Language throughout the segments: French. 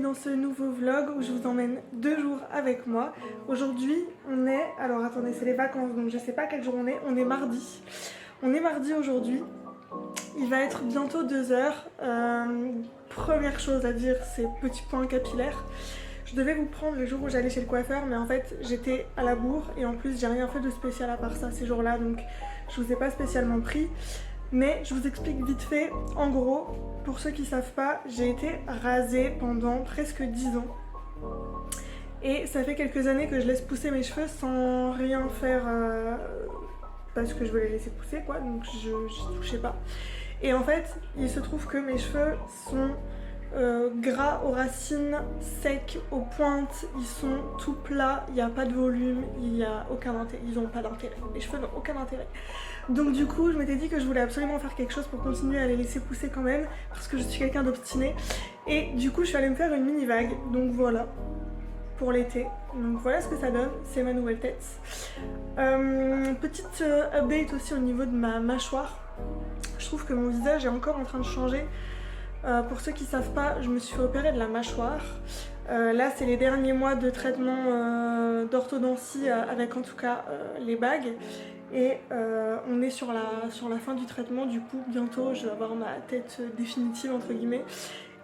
dans ce nouveau vlog où je vous emmène 2 jours avec moi. Aujourd'hui on est, alors attendez, c'est les vacances donc je sais pas quel jour on est mardi. On est mardi aujourd'hui, il va être bientôt 2h. Première chose à dire, c'est petit point capillaire. Je devais vous prendre le jour où j'allais chez le coiffeur, mais en fait j'étais à la bourre et en plus j'ai rien fait de spécial à part ça ces jours-là, donc je vous ai pas spécialement pris. Mais je vous explique vite fait, en gros, pour ceux qui savent pas, j'ai été rasée pendant presque 10 ans. Et ça fait quelques années que je laisse pousser mes cheveux sans rien faire parce que je veux les laisser pousser quoi, donc je n'y touchais pas. Et en fait, il se trouve que mes cheveux sont gras aux racines, secs aux pointes, ils sont tout plats, il n'y a pas de volume, il n'y a aucun intérêt, ils n'ont pas d'intérêt, les cheveux n'ont aucun intérêt. Donc du coup je m'étais dit que je voulais absolument faire quelque chose pour continuer à les laisser pousser quand même, parce que je suis quelqu'un d'obstiné. Et du coup je suis allée me faire une mini vague, donc voilà, pour l'été. Donc voilà ce que ça donne, c'est ma nouvelle tête. Petite update aussi au niveau de ma mâchoire. Je trouve que mon visage est encore en train de changer. Pour ceux qui ne savent pas, je me suis fait opérer de la mâchoire. Là c'est les derniers mois de traitement d'orthodontie avec en tout cas les bagues. Et on est sur la fin du traitement, du coup bientôt je vais avoir ma tête définitive entre guillemets.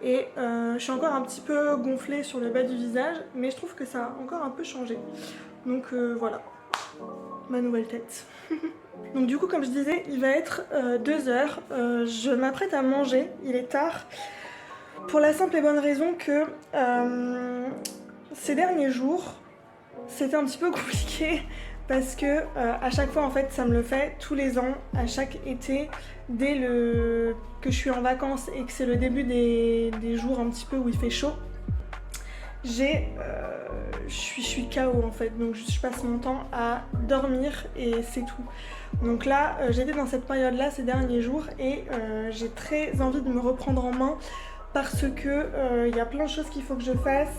Et je suis encore un petit peu gonflée sur le bas du visage, mais je trouve que ça a encore un peu changé. Donc voilà, ma nouvelle tête. Donc du coup comme je disais, il va être 2h, je m'apprête à manger, il est tard. Pour la simple et bonne raison que ces derniers jours, c'était un petit peu compliqué. Parce que à chaque fois en fait ça me le fait tous les ans, à chaque été, dès que je suis en vacances et que c'est le début des jours un petit peu où il fait chaud, je suis KO en fait, donc je passe mon temps à dormir et c'est tout. Donc là j'étais dans cette période là ces derniers jours et j'ai très envie de me reprendre en main parce que y a plein de choses qu'il faut que je fasse.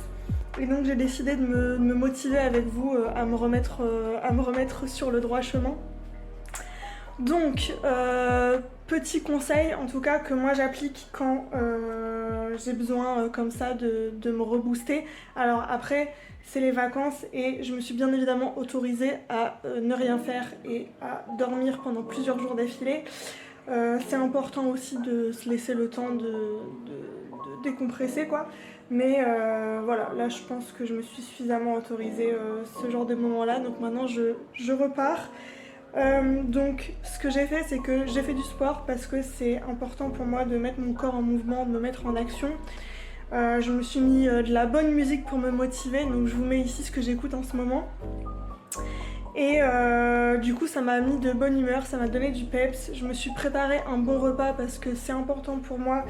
Et donc j'ai décidé de me motiver avec vous à me remettre sur le droit chemin. Donc, petit conseil en tout cas que moi j'applique quand j'ai besoin comme ça de me rebooster. Alors après, c'est les vacances et je me suis bien évidemment autorisée à ne rien faire et à dormir pendant plusieurs jours d'affilée. C'est important aussi de se laisser le temps de décompresser quoi. Mais voilà, là je pense que je me suis suffisamment autorisée ce genre de moment là, donc maintenant je repars. Donc ce que j'ai fait c'est que j'ai fait du sport parce que c'est important pour moi de mettre mon corps en mouvement, de me mettre en action. Je me suis mis de la bonne musique pour me motiver, donc je vous mets ici ce que j'écoute en ce moment. Et du coup ça m'a mis de bonne humeur, ça m'a donné du peps. Je me suis préparé un bon repas parce que c'est important pour moi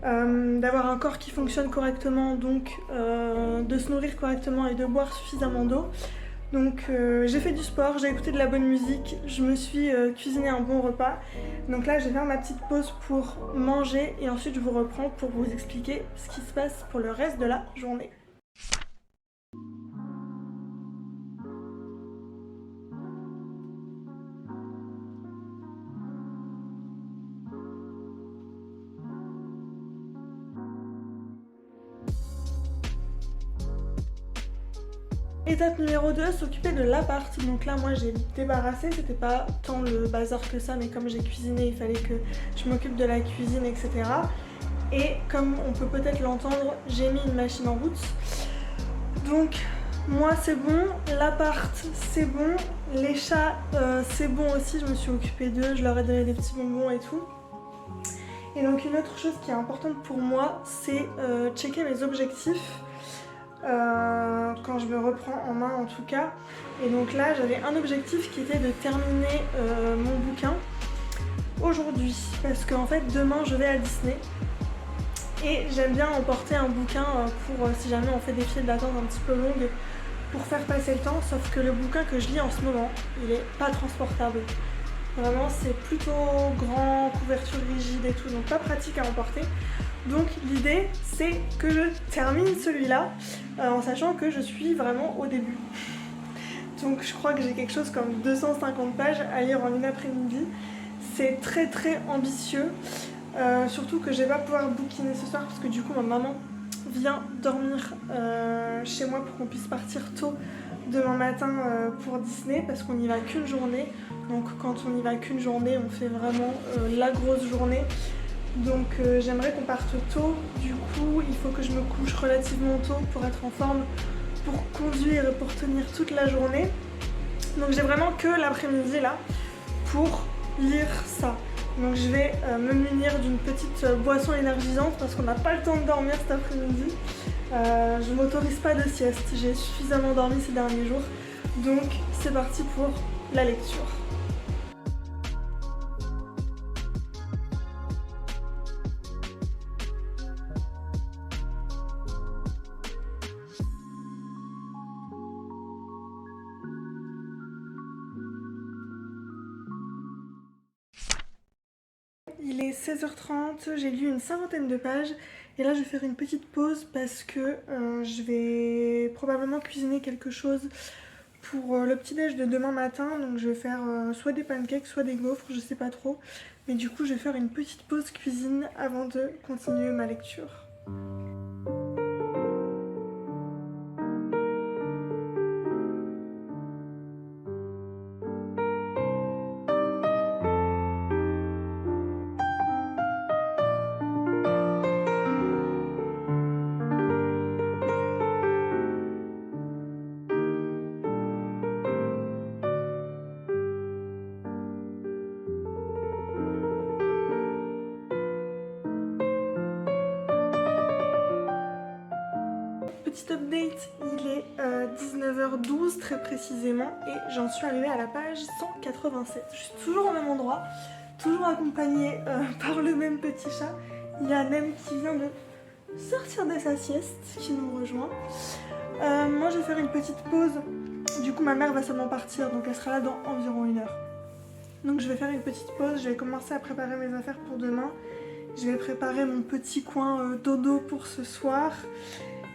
d'avoir un corps qui fonctionne correctement, donc de se nourrir correctement et de boire suffisamment d'eau. Donc j'ai fait du sport, j'ai écouté de la bonne musique, je me suis cuisiné un bon repas. Donc là je vais faire ma petite pause pour manger et ensuite je vous reprends pour vous expliquer ce qui se passe pour le reste de la journée. Étape numéro 2, s'occuper de l'appart. Donc là moi j'ai débarrassé, c'était pas tant le bazar que ça, mais comme j'ai cuisiné il fallait que je m'occupe de la cuisine etc. Et comme on peut peut-être l'entendre, j'ai mis une machine en route. Donc moi c'est bon, l'appart c'est bon, les chats c'est bon aussi, je me suis occupée d'eux, je leur ai donné des petits bonbons et tout. Et donc une autre chose qui est importante pour moi, c'est checker mes objectifs. Quand je me reprends en main en tout cas. Et donc là j'avais un objectif qui était de terminer mon bouquin aujourd'hui parce qu'en fait demain je vais à Disney et j'aime bien emporter un bouquin pour si jamais on fait des files d'attente un petit peu longues pour faire passer le temps, sauf que le bouquin que je lis en ce moment il est pas transportable. Vraiment c'est plutôt grand, couverture rigide et tout, donc pas pratique à emporter. Donc l'idée c'est que je termine celui-là en sachant que je suis vraiment au début. Donc je crois que j'ai quelque chose comme 250 pages à lire en une après-midi. C'est très très ambitieux, surtout que je vais pas pouvoir bouquiner ce soir parce que du coup ma maman viens dormir chez moi pour qu'on puisse partir tôt demain matin pour Disney parce qu'on n'y va qu'une journée. Donc quand on n'y va qu'une journée, on fait vraiment la grosse journée. Donc j'aimerais qu'on parte tôt. Du coup, il faut que je me couche relativement tôt pour être en forme, pour conduire et pour tenir toute la journée. Donc j'ai vraiment que l'après-midi là pour lire ça. Donc je vais me munir d'une petite boisson énergisante parce qu'on n'a pas le temps de dormir cet après-midi. Je ne m'autorise pas de sieste, j'ai suffisamment dormi ces derniers jours. Donc c'est parti pour la lecture. Il est 16h30, j'ai lu une cinquantaine de pages et là je vais faire une petite pause parce que je vais probablement cuisiner quelque chose pour le petit-déj de demain matin. Donc je vais faire soit des pancakes, soit des gaufres, je sais pas trop. Mais du coup je vais faire une petite pause cuisine avant de continuer ma lecture. Petit update, il est 19h12 très précisément et j'en suis arrivée à la page 187. Je suis toujours au même endroit, toujours accompagnée par le même petit chat. Il y a Nem qui vient de sortir de sa sieste, qui nous rejoint. Moi je vais faire une petite pause, du coup ma mère va seulement partir donc elle sera là dans environ 1 heure. Donc je vais faire une petite pause, je vais commencer à préparer mes affaires pour demain. Je vais préparer mon petit coin dodo pour ce soir.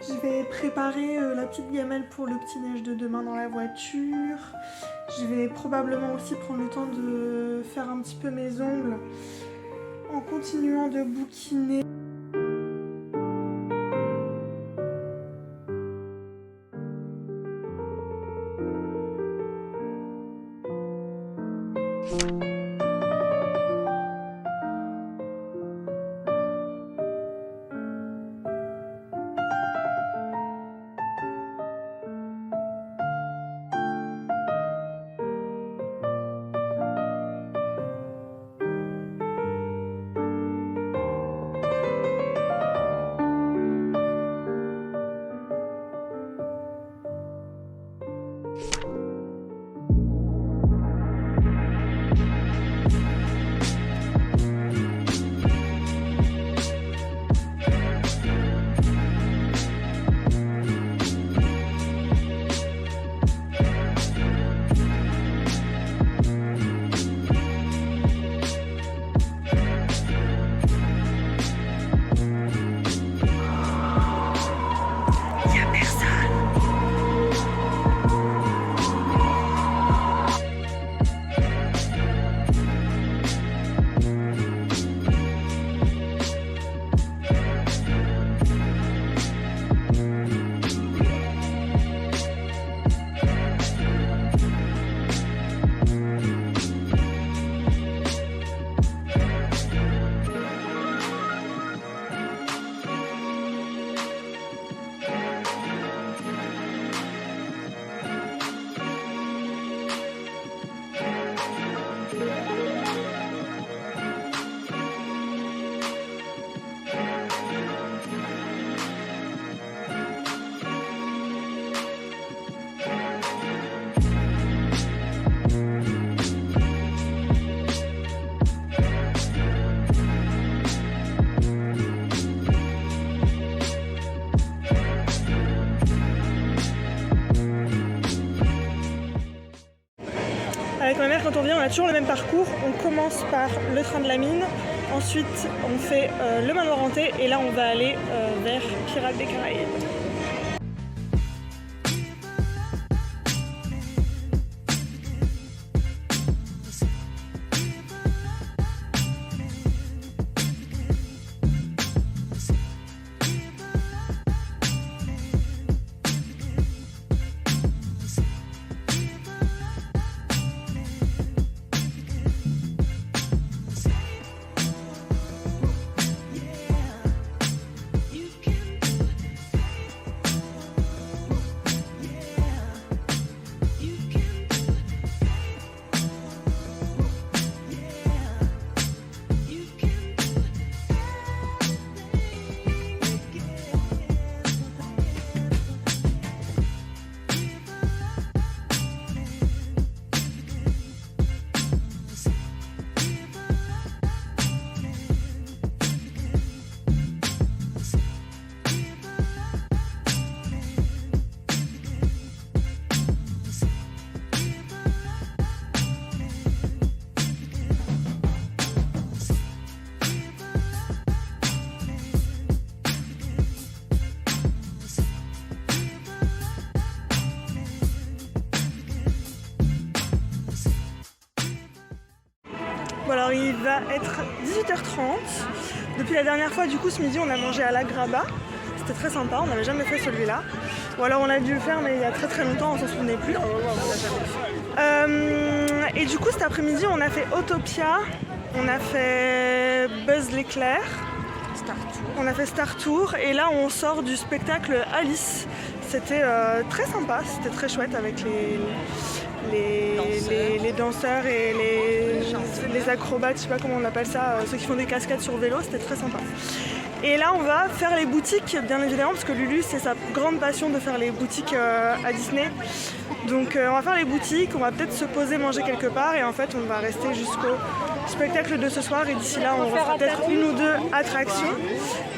Je vais préparer la petite gamelle pour le petit-déj de demain dans la voiture. Je vais probablement aussi prendre le temps de faire un petit peu mes ongles en continuant de bouquiner. Avec ma mère, quand on vient, on a toujours le même parcours. On commence par le train de la mine, ensuite on fait le manoir hanté et là on va aller vers Pirates des Caraïbes. va être 18h30. Depuis la dernière fois, du coup, ce midi, on a mangé à la Graba. C'était très sympa, on n'avait jamais fait celui-là. Ou alors on a dû le faire, mais il y a très très longtemps, on s'en souvenait plus. Et du coup, cet après-midi, on a fait Autopia, on a fait Buzz l'éclair, on a fait Star Tour, et là, on sort du spectacle Alice. C'était très sympa, c'était très chouette avec les danseurs et les acrobates, je sais pas comment on appelle ça, ceux qui font des cascades sur vélo, c'était très sympa. Et là on va faire les boutiques, bien évidemment, parce que Lulu c'est sa grande passion de faire les boutiques à Disney. Donc on va faire les boutiques, on va peut-être se poser manger quelque part et en fait on va rester jusqu'au spectacle de ce soir et d'ici là on fera peut-être une ou deux attractions.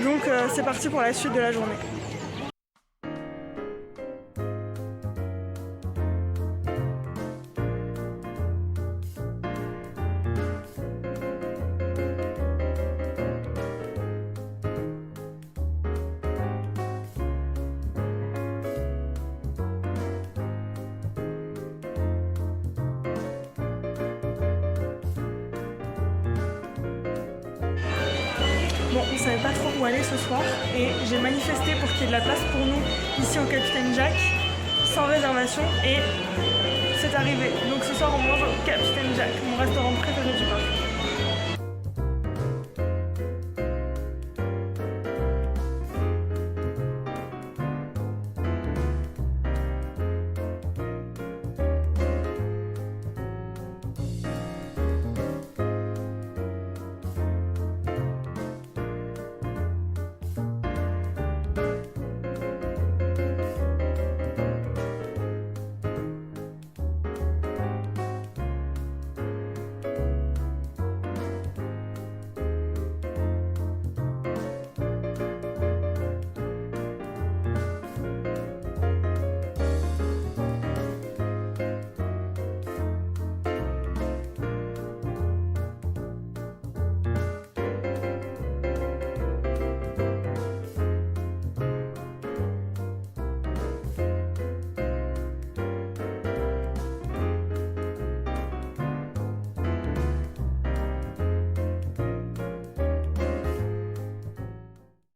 Donc c'est parti pour la suite de la journée. Bon, on savait pas trop où aller ce soir et j'ai manifesté pour qu'il y ait de la place pour nous ici au Capitaine Jack, sans réservation, et c'est arrivé. Donc ce soir on mange au Capitaine Jack, mon restaurant préféré du parc.